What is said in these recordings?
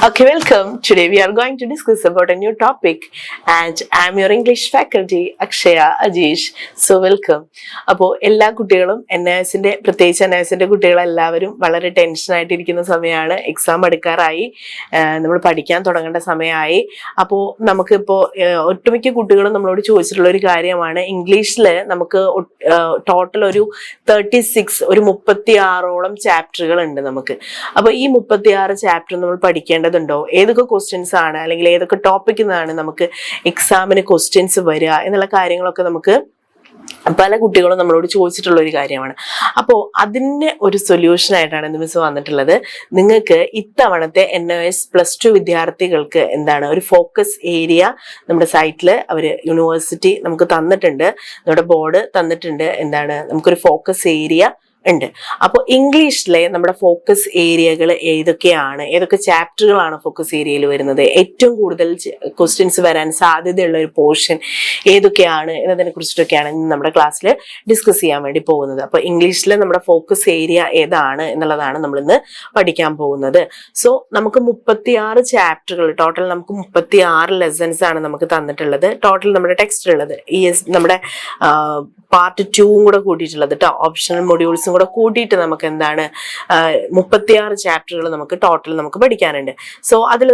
Okay, welcome. Today we are going to discuss about a new topic and I am your English faculty Akshaya Ajish. So welcome. അപ്പോൾ എല്ലാ കുട്ടികളും പ്രത്യേകിച്ച് NISന്റെ കുട്ടികളെല്ലാവരും വളരെ ടെൻഷനായിട്ടിരിക്കുന്ന സമയമാണ്. Exam അടുക്കാറായി, നമ്മൾ പഠിക്കാൻ തുടങ്ങേണ്ട സമയമായി. അപ്പോൾ നമുക്കിപ്പോൾ ഒട്ടുമിക്ക കുട്ടികളും നമ്മളോട് ചോദിച്ചിട്ടുള്ള ഒരു കാര്യമാണ്, ഇംഗ്ലീഷിൽ നമുക്ക് ടോട്ടൽ ഒരു 36 ചാപ്റ്ററുകൾ ഉണ്ട് നമുക്ക്. അപ്പോൾ ഈ 36 ചാപ്റ്റർ നമ്മൾ പഠിക്കേണ്ടതുണ്ടോ, ഏതൊക്കെ ക്വസ്റ്റ്യൻസ് ആണ് അല്ലെങ്കിൽ ഏതൊക്കെ ടോപ്പിക്കിൽ നിന്നാണ് നമുക്ക് എക്സാമിന് ക്വസ്റ്റ്യൻസ് വരിക എന്നുള്ള കാര്യങ്ങളൊക്കെ നമുക്ക് പല കുട്ടികളും നമ്മളോട് ചോദിച്ചിട്ടുള്ള ഒരു കാര്യമാണ്. അപ്പോൾ അതിന് ഒരു സൊല്യൂഷൻ ആയിട്ടാണ് ഇന്ന് മിസ് വന്നിട്ടുള്ളത്. നിങ്ങൾക്ക് ഇത്തവണത്തെ NIS+2 വിദ്യാർത്ഥികൾക്ക് എന്താണ് ഒരു ഫോക്കസ് ഏരിയ നമ്മുടെ സൈറ്റിൽ അവർ യൂണിവേഴ്സിറ്റി നമുക്ക് തന്നിട്ടുണ്ട്, നമ്മുടെ ബോർഡ് തന്നിട്ടുണ്ട്. എന്താണ് നമുക്കൊരു ഫോക്കസ് ഏരിയ ഉണ്ട്. അപ്പോൾ ഇംഗ്ലീഷിലെ നമ്മുടെ ഫോക്കസ് ഏരിയകൾ ഏതൊക്കെയാണ്, ഏതൊക്കെ ചാപ്റ്ററുകളാണ് ഫോക്കസ് ഏരിയയിൽ വരുന്നത്, ഏറ്റവും കൂടുതൽ ക്വസ്റ്റ്യൻസ് വരാൻ സാധ്യതയുള്ള ഒരു പോർഷൻ ഏതൊക്കെയാണ് എന്നതിനെ കുറിച്ചിട്ടൊക്കെയാണ് നമ്മുടെ ക്ലാസ്സിൽ ഡിസ്കസ് ചെയ്യാൻ വേണ്ടി പോകുന്നത്. അപ്പോൾ ഇംഗ്ലീഷിൽ നമ്മുടെ ഫോക്കസ് ഏരിയ ഏതാണ് എന്നുള്ളതാണ് നമ്മൾ ഇന്ന് പഠിക്കാൻ പോകുന്നത്. സോ നമുക്ക് 36 ചാപ്റ്ററുകൾ, ടോട്ടൽ നമുക്ക് 36 ലെസൺസ് ആണ് നമുക്ക് തന്നിട്ടുള്ളത്. ടോട്ടൽ നമ്മുടെ ടെക്സ്റ്റ് ഉള്ളത് നമ്മുടെ പാർട്ട് 2 കൂടെ കൂട്ടിയിട്ടുള്ളത് കേട്ടോ, ഓപ്ഷണൽ മൊഡ്യൂൾസും കൂടെ കൂട്ടിയിട്ട് നമുക്ക് എന്താണ് 36 ചാപ്റ്ററുകൾ നമുക്ക് ടോട്ടൽ നമുക്ക് പഠിക്കാനുണ്ട്. സോ അതിൽ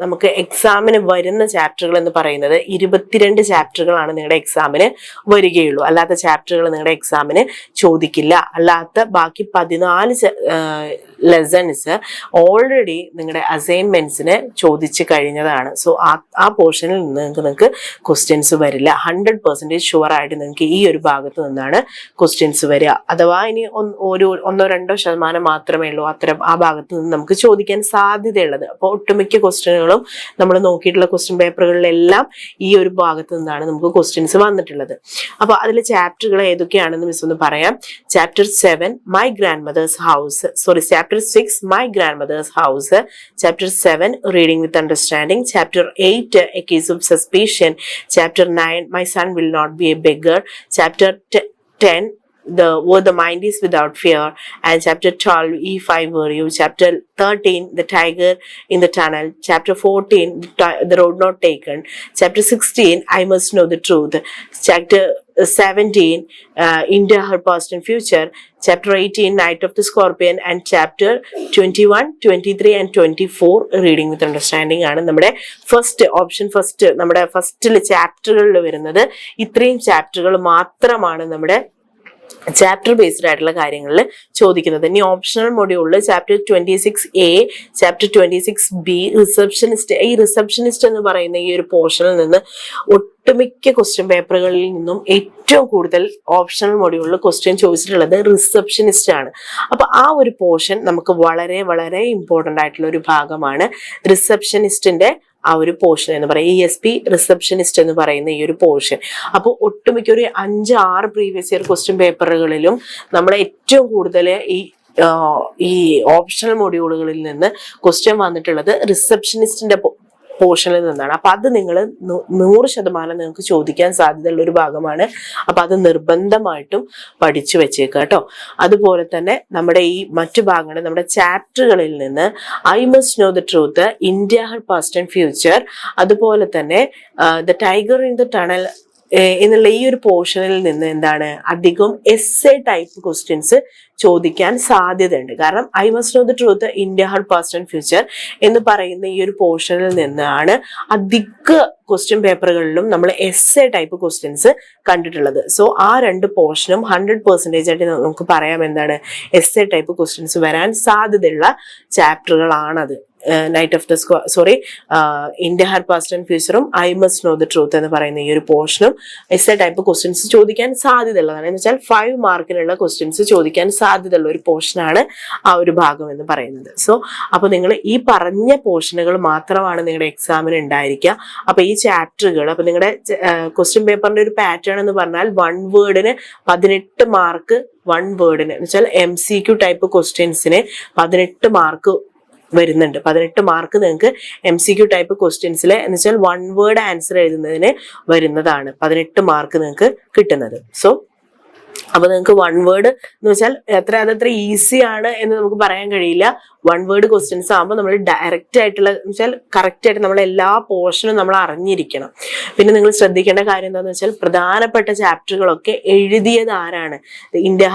നമുക്ക് എക്സാമിന് വരുന്ന ചാപ്റ്ററുകൾ എന്ന് പറയുന്നത് 22 ചാപ്റ്ററുകളാണ് നിങ്ങളുടെ എക്സാമിന് വരികയുള്ളൂ. അല്ലാത്ത ചാപ്റ്ററുകൾ നിങ്ങളുടെ എക്സാമിന് ചോദിക്കില്ല. അല്ലാത്ത ബാക്കി 14 ലെസൺസ് ഓൾറെഡി നിങ്ങളുടെ അസൈൻമെന്റ്സിന് ചോദിച്ചു കഴിഞ്ഞതാണ്. സോ ആ പോർഷനിൽ നിന്ന് നിങ്ങൾക്ക് ക്വസ്റ്റ്യൻസ് വരില്ല. 100% ഷുവർ ആയിട്ട് നിങ്ങൾക്ക് ഈ ഒരു ഭാഗത്ത് നിന്നാണ് ക്വസ്റ്റ്യൻസ് വരിക. അഥവാ ഇനി 1-2% മാത്രമേ ഉള്ളൂ അത്തരം ആ ഭാഗത്ത് നിന്ന് നമുക്ക് ചോദിക്കാൻ സാധ്യതയുള്ളത്. അപ്പോൾ ഒട്ടുമിക്ക ക്വസ്റ്റ്യനുകളും നമ്മൾ നോക്കിയിട്ടുള്ള ക്വസ്റ്റ്യൻ പേപ്പറുകളിലെല്ലാം ഈ ഒരു ഭാഗത്ത് നിന്നാണ് നമുക്ക് ക്വസ്റ്റ്യൻസ് വന്നിട്ടുള്ളത്. അപ്പൊ അതിൽ ചാപ്റ്ററുകൾ ഏതൊക്കെയാണെന്ന് മിസ് ഒന്ന് പറയാം. Chapter 7 my grandmother's house, chapter 6 my grandmother's house, chapter 7 reading with understanding, chapter 8 a case of suspicion, chapter 9 my son will not be a beggar, chapter 10 where the mind is without fear, and chapter 12 if I were you, chapter 13 the tiger in the tunnel, chapter 14 the road not taken, chapter 16 I must know the truth, chapter 17 India, her past and future, chapter 18 Night of the Scorpion, and chapter 21, 23 and 24 reading with understanding ആണ് നമ്മുടെ first നമ്മുടെ ഫസ്റ്റിൽ ചാപ്റ്ററുകളിൽ വരുന്നത്. ഇത്രയും ചാപ്റ്ററുകൾ മാത്രമാണ് നമ്മുടെ chapter based ആയിട്ടുള്ള കാര്യങ്ങളിൽ ചോദിക്കുന്നത്. ഇനി ഓപ്ഷണൽ മൊഡ്യൂളിൽ chapter 26A, chapter 26B receptionist, ഈ റിസപ്ഷനിസ്റ്റ് എന്ന് പറയുന്ന ഈ ഒരു പോർഷനിൽ നിന്ന് ഒട്ടുമിക്ക ക്വസ്റ്റ്യൻ പേപ്പറുകളിൽ നിന്നും ഏറ്റവും കൂടുതൽ ഓപ്ഷണൽ മൊഡ്യൂളിൽ ക്വസ്റ്റ്യൻ ചോദിച്ചിട്ടുള്ളത് റിസപ്ഷനിസ്റ്റ് ആണ്. അപ്പൊ ആ ഒരു പോർഷൻ നമുക്ക് വളരെ വളരെ ഇമ്പോർട്ടന്റ് ആയിട്ടുള്ള ഒരു ഭാഗമാണ് റിസപ്ഷനിസ്റ്റിന്റെ ആ ഒരു പോർഷൻ എന്ന് പറയും, ESP റിസപ്ഷനിസ്റ്റ് എന്ന് പറയുന്ന ഈ ഒരു പോർഷൻ. അപ്പോൾ ഒട്ടുമിക്ക ഒരു 5-6 പ്രീവിയസ് ഇയർ ക്വസ്റ്റ്യൻ പേപ്പറുകളിലും നമ്മൾ ഏറ്റവും കൂടുതൽ ഈ ഓപ്ഷണൽ മൊഡ്യൂളുകളിൽ നിന്ന് ക്വസ്റ്റ്യൻ വന്നിട്ടുള്ളത് റിസപ്ഷനിസ്റ്റിന്റെ പോർഷനിൽ നിന്നാണ്. അപ്പൊ അത് നിങ്ങൾ 100% നിങ്ങൾക്ക് ചോദിക്കാൻ സാധ്യതയുള്ള ഒരു ഭാഗമാണ്. അപ്പൊ അത് നിർബന്ധമായിട്ടും പഠിച്ചു വെച്ചേക്കുക കേട്ടോ. അതുപോലെ തന്നെ നമ്മുടെ ഈ മറ്റു ഭാഗങ്ങൾ, നമ്മുടെ ചാപ്റ്ററുകളിൽ നിന്ന് I must know the truth, India her past and future, അതുപോലെ തന്നെ the tiger in the tunnel എന്നുള്ള ഈ ഒരു പോർഷനിൽ നിന്ന് എന്താണ് അധികം എസ്സേ ടൈപ്പ് ക്വസ്റ്റ്യൻസ് ചോദിക്കാൻ സാധ്യതയുണ്ട്. കാരണം I must know the truth, India her past and future എന്ന് പറയുന്ന ഈ ഒരു പോർഷനിൽ നിന്നാണ് അധിക ക്വസ്റ്റ്യൻ പേപ്പറുകളിലും നമ്മൾ എസ്സേ ടൈപ്പ് ക്വസ്റ്റ്യൻസ് കണ്ടിട്ടുള്ളത്. സോ ആ 2 പോർഷനും 100% ആയിട്ട് നമുക്ക് പറയാം എന്താണ് എസ്സേ ടൈപ്പ് ക്വസ്റ്റ്യൻസ് വരാൻ സാധ്യതയുള്ള ചാപ്റ്ററുകളാണത്. Night of the India her past and ഫ്യൂച്ചറും I must know the truth എന്ന് പറയുന്ന ഈ ഒരു പോർഷനും എസ്സേ ടൈപ്പ് ക്വസ്റ്റ്യൻസ് ചോദിക്കാൻ സാധ്യതയുള്ളതാണ്. എന്ന് വെച്ചാൽ 5 മാർക്കിനുള്ള ക്വസ്റ്റ്യൻസ് ചോദിക്കാൻ സാധ്യതയുള്ള ഒരു പോർഷനാണ് ആ ഒരു ഭാഗം എന്ന് പറയുന്നത്. സോ അപ്പൊ നിങ്ങൾ ഈ പറഞ്ഞ പോർഷനുകൾ മാത്രമാണ് നിങ്ങളുടെ എക്സാമിന് ഉണ്ടായിരിക്കുക. അപ്പൊ ഈ ചാപ്റ്ററുകൾ, അപ്പൊ നിങ്ങളുടെ ക്വസ്റ്റ്യൻ പേപ്പറിന്റെ ഒരു പാറ്റേൺ എന്ന് പറഞ്ഞാൽ 1 വേർഡിന് 18 മാർക്ക്, 1 വേർഡിന് എന്ന് വെച്ചാൽ MCQ ടൈപ്പ് ക്വസ്റ്റ്യൻസിന് 18 മാർക്ക് വരുന്നുണ്ട്. 18 മാർക്ക് നിങ്ങൾക്ക് MCQ ടൈപ്പ് ക്വസ്റ്റ്യൻസിൽ എന്ന് വെച്ചാൽ 1 വേർഡ് ആൻസർ എഴുതുന്നതിന് വരുന്നതാണ് 18 മാർക്ക് നിങ്ങൾക്ക് കിട്ടുന്നത്. സോ അപ്പൊ നിങ്ങൾക്ക് 1 വേർഡ് എന്ന് വെച്ചാൽ അതത്ര ഈസി ആണ് എന്ന് നമുക്ക് പറയാൻ കഴിയില്ല. വൺ വേർഡ് ക്വസ്റ്റ്യൻസ് ആകുമ്പോൾ നമ്മൾ ഡയറക്റ്റ് ആയിട്ടുള്ള വെച്ചാൽ കറക്റ്റ് ആയിട്ട് നമ്മൾ എല്ലാ പോർഷനും നമ്മൾ അറിഞ്ഞിരിക്കണം. പിന്നെ നിങ്ങൾ ശ്രദ്ധിക്കേണ്ട കാര്യം എന്താണെന്ന് വെച്ചാൽ പ്രധാനപ്പെട്ട ചാപ്റ്ററുകളൊക്കെ എഴുതിയത് ആരാണ്? ഇന്ത്യ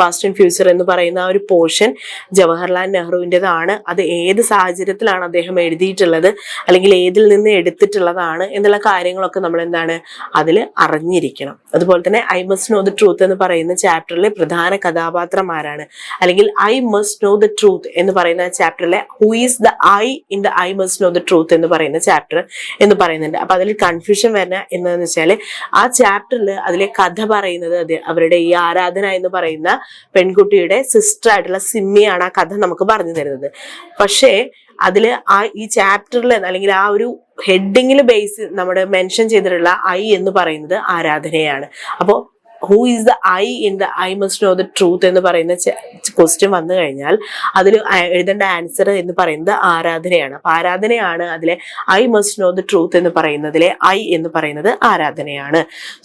പാസ്റ്റ് ആൻഡ് ഫ്യൂച്ചർ എന്ന് പറയുന്ന ആ ഒരു പോർഷൻ ജവഹർലാൽ നെഹ്റുവിൻ്റെതാണ്. അത് ഏത് സാഹചര്യത്തിലാണ് അദ്ദേഹം എഴുതിയിട്ടുള്ളത്, അല്ലെങ്കിൽ ഏതിൽ നിന്ന് എടുത്തിട്ടുള്ളതാണ് എന്നുള്ള കാര്യങ്ങളൊക്കെ നമ്മൾ എന്താണ് അതിൽ അറിഞ്ഞിരിക്കണം. അതുപോലെ തന്നെ I must know the truth എന്ന് പറയുന്ന ചാപ്റ്ററിലെ പ്രധാന കഥാപാത്രം ആരാണ്, അല്ലെങ്കിൽ I must know the truth എന്ന് പറയുന്ന ചാപ്റ്ററിലെ who is the I in the I must know the truth എന്ന് പറയുന്ന ചാപ്റ്റർ എന്ന് പറയുന്നുണ്ട്. അപ്പൊ അതിൽ കൺഫ്യൂഷൻ വരുന്ന എന്താണെന്ന് വെച്ചാൽ ആ ചാപ്റ്ററിൽ അതിലെ കഥ പറയുന്നത് അവരുടെ ഈ ആരാധന എന്ന് പറയുന്ന പെൺകുട്ടിയുടെ സിസ്റ്റർ ആയിട്ടുള്ള സിമ്മിയാണ് ആ കഥ നമുക്ക് പറഞ്ഞു തരുന്നത്. പക്ഷേ അതില് ഈ ചാപ്റ്ററിൽ അല്ലെങ്കിൽ ആ ഒരു ഹെഡിങ്ങിൽ ബേസ് നമ്മുടെ മെൻഷൻ ചെയ്തിട്ടുള്ള ഐ എന്ന് പറയുന്നത് ആരാധനയാണ്. അപ്പോൾ who is the I in the I must know the truth എന്ന് പറയുന്ന ക്വസ്റ്റ്യൻ വന്നു കഴിഞ്ഞാൽ അതിൽ എഴുതേണ്ട ആൻസർ എന്ന് പറയുന്നത് ആരാധനയാണ്. അപ്പൊ ആരാധനയാണ് അതിലെ I must know the truth എന്ന് പറയുന്നതിലെ ഐ എന്ന് പറയുന്നത് ആരാധനയാണ്.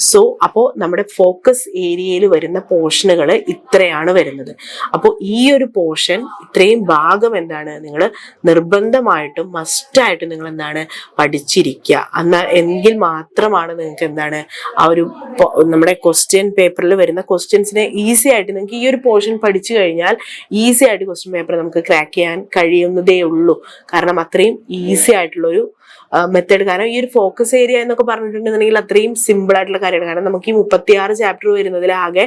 സോ അപ്പോൾ നമ്മുടെ ഫോക്കസ് ഏരിയയിൽ വരുന്ന പോർഷനുകൾ ഇത്രയാണ് വരുന്നത്. അപ്പോൾ ഈ ഒരു പോർഷൻ ഇത്രയും ഭാഗം എന്താണ് നിങ്ങൾ നിർബന്ധമായിട്ടും മസ്റ്റായിട്ടും നിങ്ങൾ എന്താണ് പഠിച്ചിരിക്കുക. എങ്കിൽ മാത്രമാണ് നിങ്ങൾക്ക് എന്താണ് ആ ഒരു നമ്മുടെ ക്വസ്റ്റ്യൻ പേപ്പറിൽ വരുന്ന ക്വസ്റ്റ്യൻസിനെ ഈസി ആയിട്ട് നിങ്ങൾക്ക് ഈ ഒരു പോർഷൻ പഠിച്ചു കഴിഞ്ഞാൽ ഈസി ആയിട്ട് ക്വസ്റ്റ്യൻ പേപ്പർ നമുക്ക് ക്രാക്ക് ചെയ്യാൻ കഴിയുന്നതേ ഉള്ളൂ. കാരണം അത്രയും ഈസി ആയിട്ടുള്ളൊരു മെത്തേഡ്. കാരണം ഈ ഒരു ഫോക്കസ് ഏരിയ എന്നൊക്കെ പറഞ്ഞിട്ടുണ്ടെന്നുണ്ടെങ്കിൽ അത്രയും സിമ്പിൾ ആയിട്ടുള്ള കാര്യമാണ്. കാരണം നമുക്ക് ഈ 36 ചാപ്റ്റർ വരുന്നതിൽ ആകെ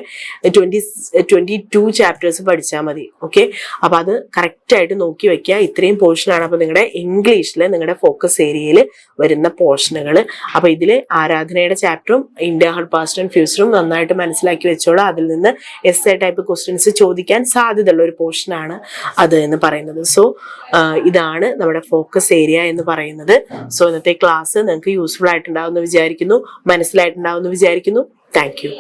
22 ചാപ്റ്റേഴ്സ് പഠിച്ചാൽ മതി. ഓക്കെ, അപ്പൊ അത് കറക്റ്റ് ആയിട്ട് നോക്കി വെക്കുക. ഇത്രയും പോർഷനാണ് അപ്പൊ നിങ്ങളുടെ ഇംഗ്ലീഷിൽ നിങ്ങളുടെ ഫോക്കസ് ഏരിയയിൽ വരുന്ന പോർഷനുകൾ. അപ്പൊ ഇതിൽ ആരാധനയുടെ ചാപ്റ്ററും ഇന്ത്യ ഹർ പാസ്റ്റ് ആൻഡ് ഫ്യൂച്ചറും നന്നായിട്ട് മനസ്സിലാക്കി വെച്ചോളൂ. അതിൽ നിന്ന് എസ്സേ ടൈപ്പ് ക്വസ്റ്റ്യൻസ് ചോദിക്കാൻ സാധ്യതയുള്ള ഒരു പോർഷനാണ് അത് എന്ന് പറയുന്നത്. സോ ഇതാണ് നമ്മുടെ ഫോക്കസ് ഏരിയ എന്ന് പറയുന്നത്. സോ ഇന്നത്തെ ക്ലാസ് നിങ്ങൾക്ക് യൂസ്ഫുൾ ആയിട്ടുണ്ടാവുമെന്ന് വിചാരിക്കുന്നു, മനസ്സിലായിട്ടുണ്ടാവുമെന്ന് വിചാരിക്കുന്നു. Thank you.